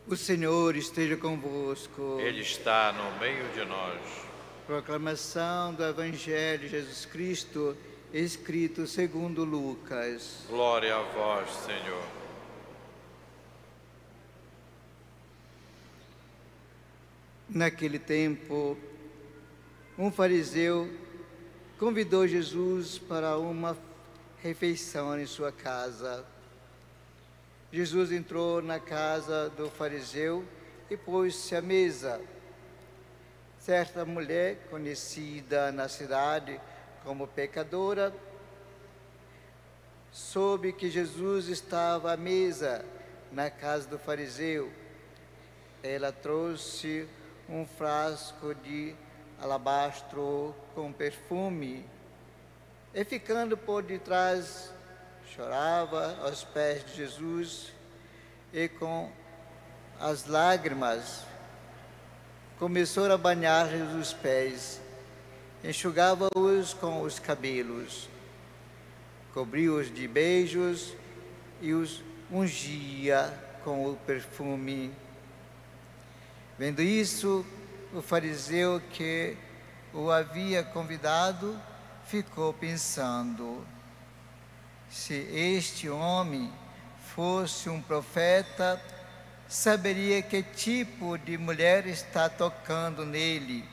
O Senhor esteja convosco. Ele está no meio de nós. Proclamação do Evangelho de Jesus Cristo, escrito segundo Lucas. Glória a vós, Senhor. Naquele tempo, um fariseu convidou Jesus para uma refeição em sua casa. Jesus entrou na casa do fariseu e pôs-se à mesa. Certa mulher, conhecida na cidade como pecadora, soube que Jesus estava à mesa na casa do fariseu. Ela trouxe um frasco de alabastro com perfume e, ficando por detrás, chorava aos pés de Jesus e, com as lágrimas, começou a banhar os pés, enxugava-os com os cabelos, cobria-os de beijos e os ungia com o perfume. Vendo isso, o fariseu que o havia convidado ficou pensando: se este homem fosse um profeta, saberia que tipo de mulher está tocando nele,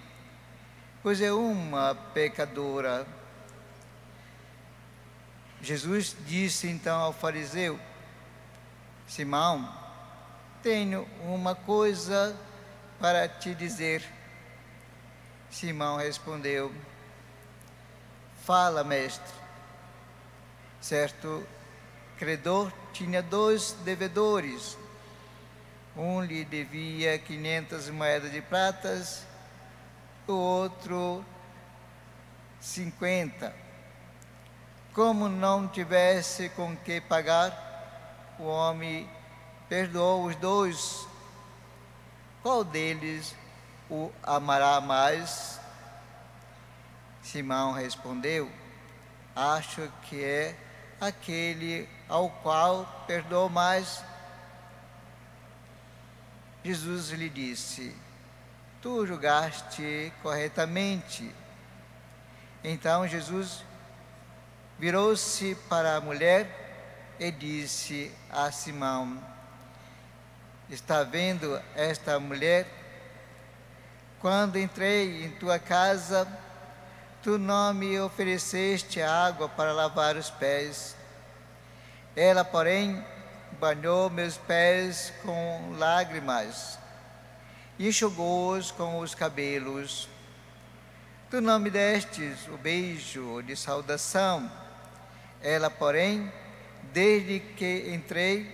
pois é uma pecadora. Jesus disse então ao fariseu: Simão, tenho uma coisa para te dizer. Simão respondeu: fala, mestre. Certo credor tinha 2 devedores. Um lhe devia 500 moedas de pratas, o outro 50. Como não tivesse com que pagar, o homem perdoou os 2. Qual deles o amará mais? Simão respondeu: acho que é aquele ao qual perdoou mais. Jesus lhe disse: tu julgaste corretamente. Então Jesus virou-se para a mulher e disse a Simão: está vendo esta mulher? Quando entrei em tua casa, tu não me ofereceste água para lavar os pés. Ela, porém, banhou meus pés com lágrimas e enxugou-os com os cabelos. Tu não me destes o beijo de saudação. Ela, porém, desde que entrei,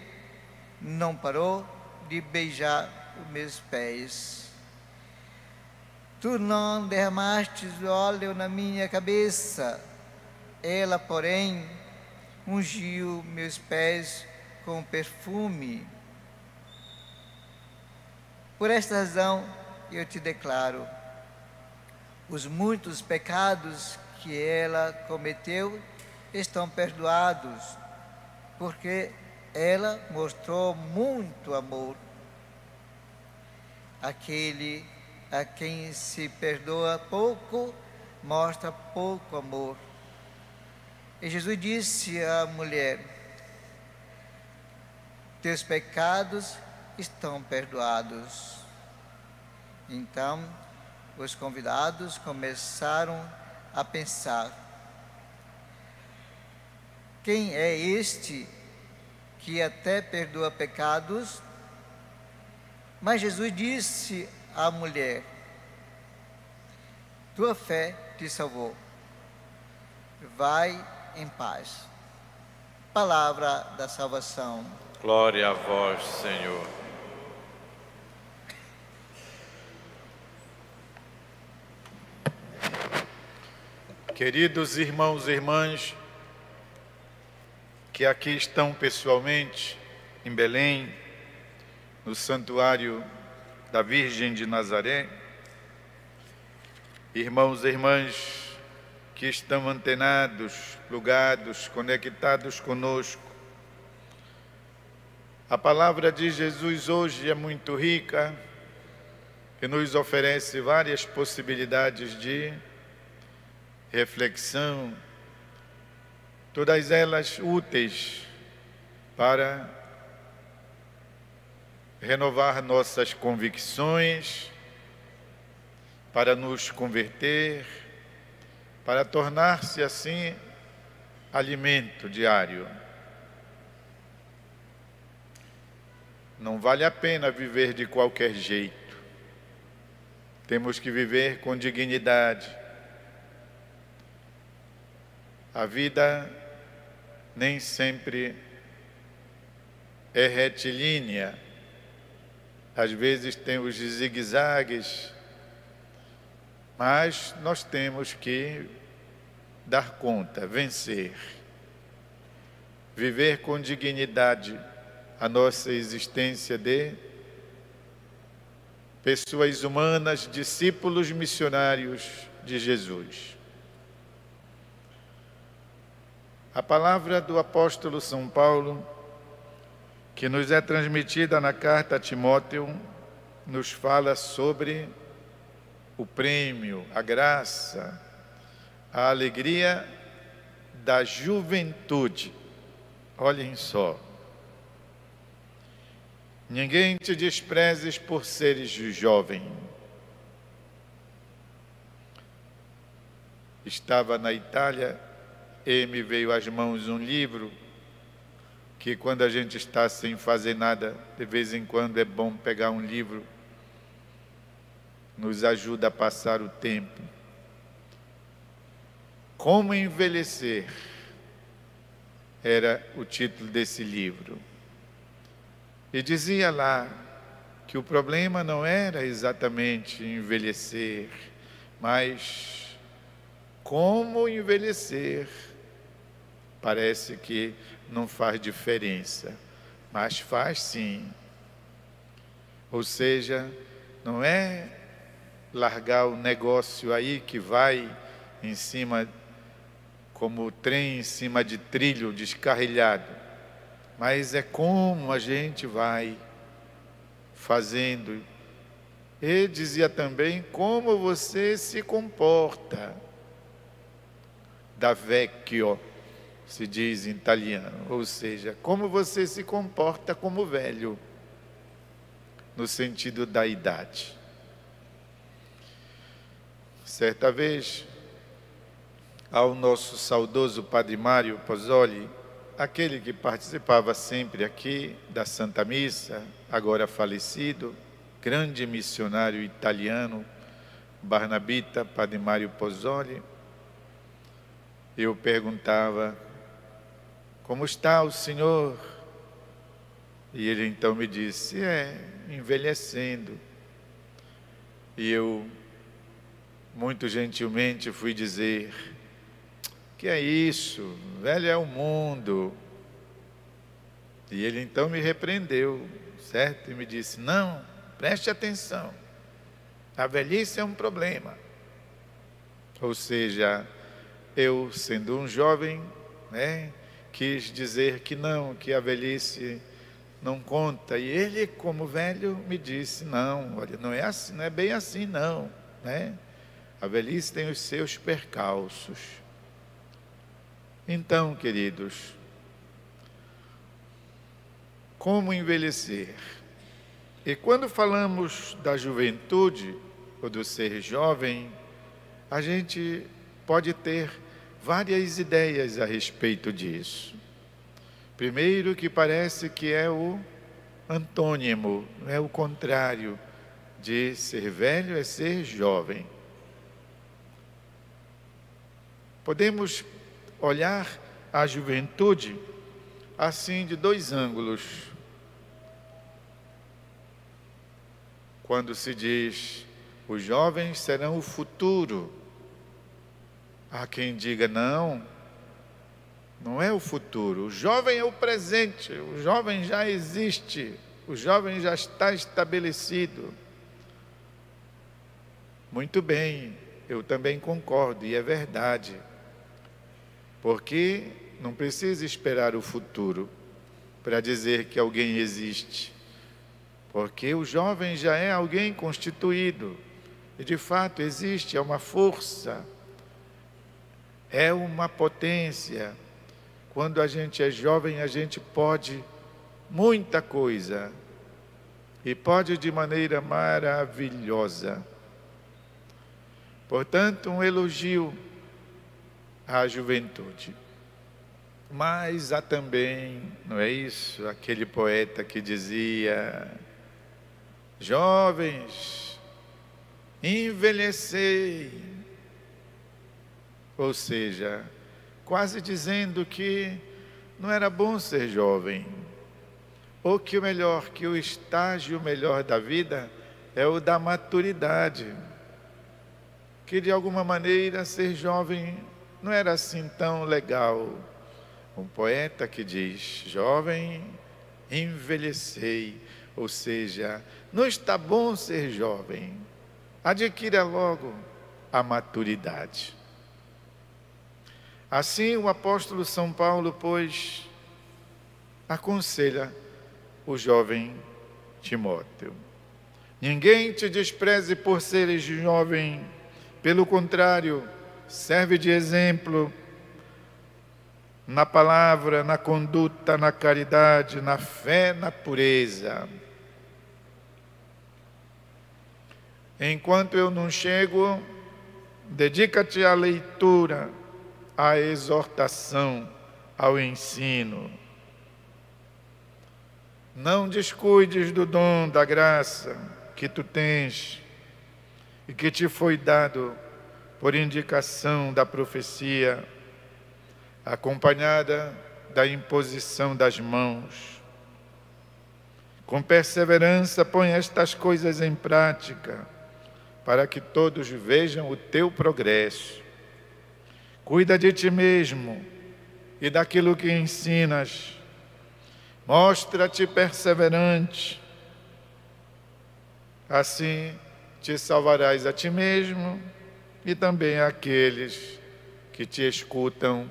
não parou de beijar os meus pés. Tu não derramastes óleo na minha cabeça. Ela, porém, ungiu meus pés com perfume. Por esta razão, eu te declaro: os muitos pecados que ela cometeu estão perdoados, porque ela mostrou muito amor. Aquele a quem se perdoa pouco, mostra pouco amor. E Jesus disse à mulher: teus pecados estão perdoados. Então, os convidados começaram a pensar: quem é este que até perdoa pecados? Mas Jesus disse à mulher: tua fé te salvou. Vai em paz. Palavra da salvação. Glória a vós, Senhor. Queridos irmãos e irmãs que aqui estão pessoalmente em Belém, no Santuário da Virgem de Nazaré, irmãos e irmãs que estão antenados, plugados, conectados conosco A palavra de Jesus hoje é muito rica e nos oferece várias possibilidades de reflexão, todas elas úteis para renovar nossas convicções, para nos converter, para tornar-se assim alimento diário. Não vale a pena viver de qualquer jeito. Temos que viver com dignidade. A vida nem sempre é retilínea. Às vezes tem os zigue-zagues, mas nós temos que dar conta, vencer. Viver com dignidade a nossa existência de pessoas humanas, discípulos missionários de Jesus. A palavra do apóstolo São Paulo, que nos é transmitida na carta a Timóteo, nos fala sobre o prêmio, a graça, a alegria da juventude. Olhem só. Ninguém te desprezes por seres jovem. Estava na Itália e me veio às mãos um livro que, quando a gente está sem fazer nada, de vez em quando é bom pegar um livro, nos ajuda a passar o tempo. Como envelhecer era o título desse livro. E dizia lá que o problema não era exatamente envelhecer, mas como envelhecer. Parece que não faz diferença, mas faz sim. Ou seja, não é largar o negócio aí que vai em cima, como o trem em cima de trilho descarrilhado, mas é como a gente vai fazendo. E dizia também como você se comporta. Da vecchio, se diz em italiano, ou seja, como você se comporta como velho, no sentido da idade. Certa vez, ao nosso saudoso Padre Mário Pozzoli, aquele que participava sempre aqui da Santa Missa, agora falecido, grande missionário italiano, barnabita, Padre Mário Pozzoli, eu perguntava: como está o senhor? E ele então me disse: envelhecendo. E eu, muito gentilmente, fui dizer: que é isso? Velho é o mundo. E ele então me repreendeu, certo? E me disse: não, preste atenção. A velhice é um problema. Ou seja, eu, sendo um jovem, quis dizer que não, que a velhice não conta. E ele, como velho, me disse: não, olha, não é assim, não é bem assim não, A velhice tem os seus percalços. Então, queridos, como envelhecer? E quando falamos da juventude, ou do ser jovem, a gente pode ter várias ideias a respeito disso. Primeiro, que parece que é o antônimo, é o contrário de ser velho, é ser jovem. Podemos olhar a juventude assim de dois ângulos. Quando se diz: os jovens serão o futuro, há quem diga: não, não é o futuro, o jovem é o presente, o jovem já existe, o jovem já está estabelecido. Muito bem, eu também concordo, e é verdade, porque não precisa esperar o futuro, para dizer que alguém existe, porque o jovem já é alguém constituído, e de fato existe, é uma força, é uma potência. Quando a gente é jovem, a gente pode muita coisa, e pode de maneira maravilhosa. Portanto, um elogio à juventude. Mas há também, não é isso, aquele poeta que dizia: jovens, envelhecei. Ou seja, quase dizendo que não era bom ser jovem, ou que o melhor, que o estágio melhor da vida é o da maturidade, que de alguma maneira ser jovem não era assim tão legal. Um poeta que diz: jovem, envelhecei, ou seja, não está bom ser jovem, adquira logo a maturidade. Assim o apóstolo São Paulo, pois, aconselha o jovem Timóteo: ninguém te despreze por seres jovem, pelo contrário, serve de exemplo na palavra, na conduta, na caridade, na fé, na pureza. Enquanto eu não chego, dedica-te à leitura, à exortação, ao ensino. Não descuides do dom da graça que tu tens e que te foi dado por indicação da profecia, acompanhada da imposição das mãos. Com perseverança põe estas coisas em prática, para que todos vejam o teu progresso. Cuida de ti mesmo e daquilo que ensinas. Mostra-te perseverante. Assim te salvarás a ti mesmo e também àqueles que te escutam.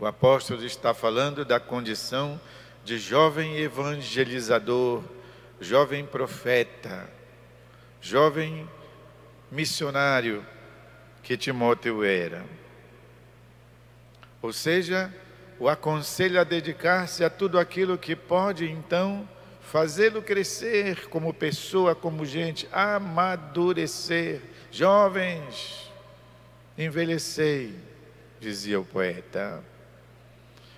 O apóstolo está falando da condição de jovem evangelizador, jovem profeta, jovem missionário que Timóteo era. Ou seja, o aconselha a dedicar-se a tudo aquilo que pode, então, fazê-lo crescer como pessoa, como gente, amadurecer. Jovens, envelhecei, dizia o poeta.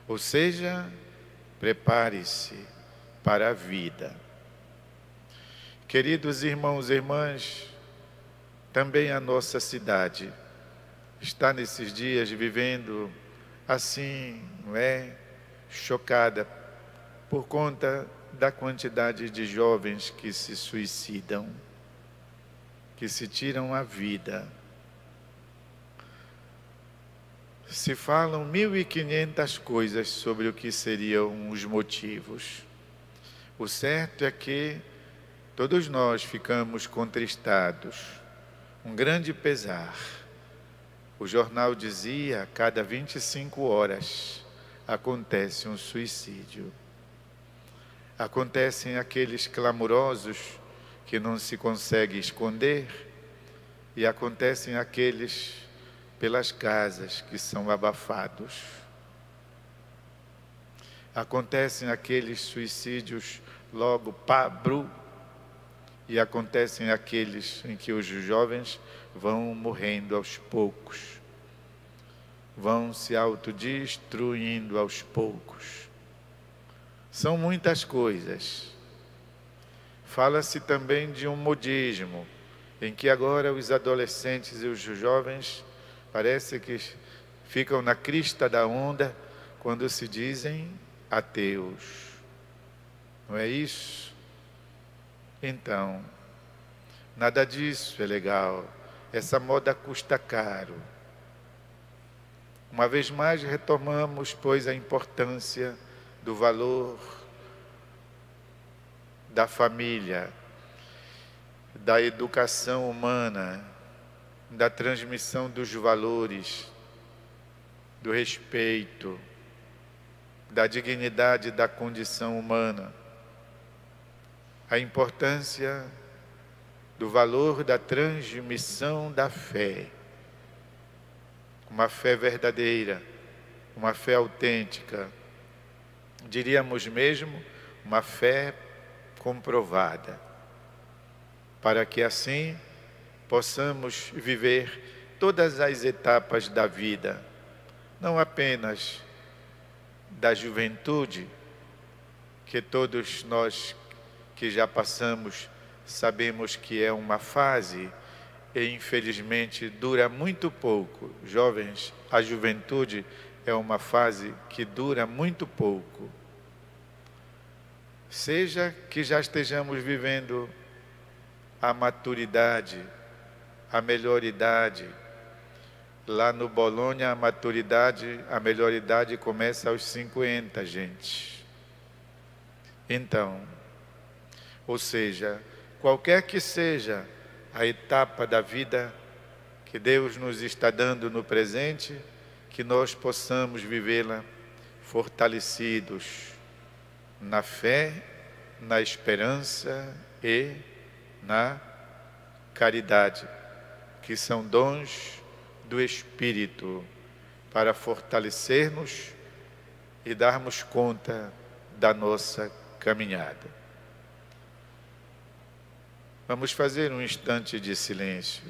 Ou seja, prepare-se para a vida. Queridos irmãos e irmãs, também a nossa cidade está nesses dias vivendo assim, não é? Chocada por conta da quantidade de jovens que se suicidam, que se tiram a vida. Se falam 1.500 coisas sobre o que seriam os motivos. O certo é que todos nós ficamos contristados, um grande pesar. O jornal dizia: a cada 25 horas acontece um suicídio. Acontecem aqueles clamorosos que não se consegue esconder, e acontecem aqueles pelas casas que são abafados. Acontecem aqueles suicídios logo pabru, e acontecem aqueles em que os jovens vão morrendo aos poucos, vão se autodestruindo aos poucos. São muitas coisas. Fala-se também de um modismo, em que agora os adolescentes e os jovens parece que ficam na crista da onda quando se dizem ateus. Não é isso? Então, nada disso é legal. Essa moda custa caro. Uma vez mais retomamos, pois, a importância do valor da família, da educação humana, da transmissão dos valores, do respeito, da dignidade da condição humana, a importância do valor da transmissão da fé, uma fé verdadeira, uma fé autêntica, diríamos mesmo, uma fé comprovada, para que assim possamos viver todas as etapas da vida, não apenas da juventude, que todos nós que já passamos sabemos que é uma fase e infelizmente dura muito pouco. Jovens, a juventude é uma fase que dura muito pouco. Seja que já estejamos vivendo a maturidade, a melhor idade. Lá no Bolonha, a maturidade, a melhor idade começa aos 50, gente. Então, ou seja, qualquer que seja a etapa da vida que Deus nos está dando no presente, que nós possamos vivê-la fortalecidos na fé, na esperança e na caridade, que são dons do Espírito, para fortalecer-nos e darmos conta da nossa caminhada. Vamos fazer um instante de silêncio.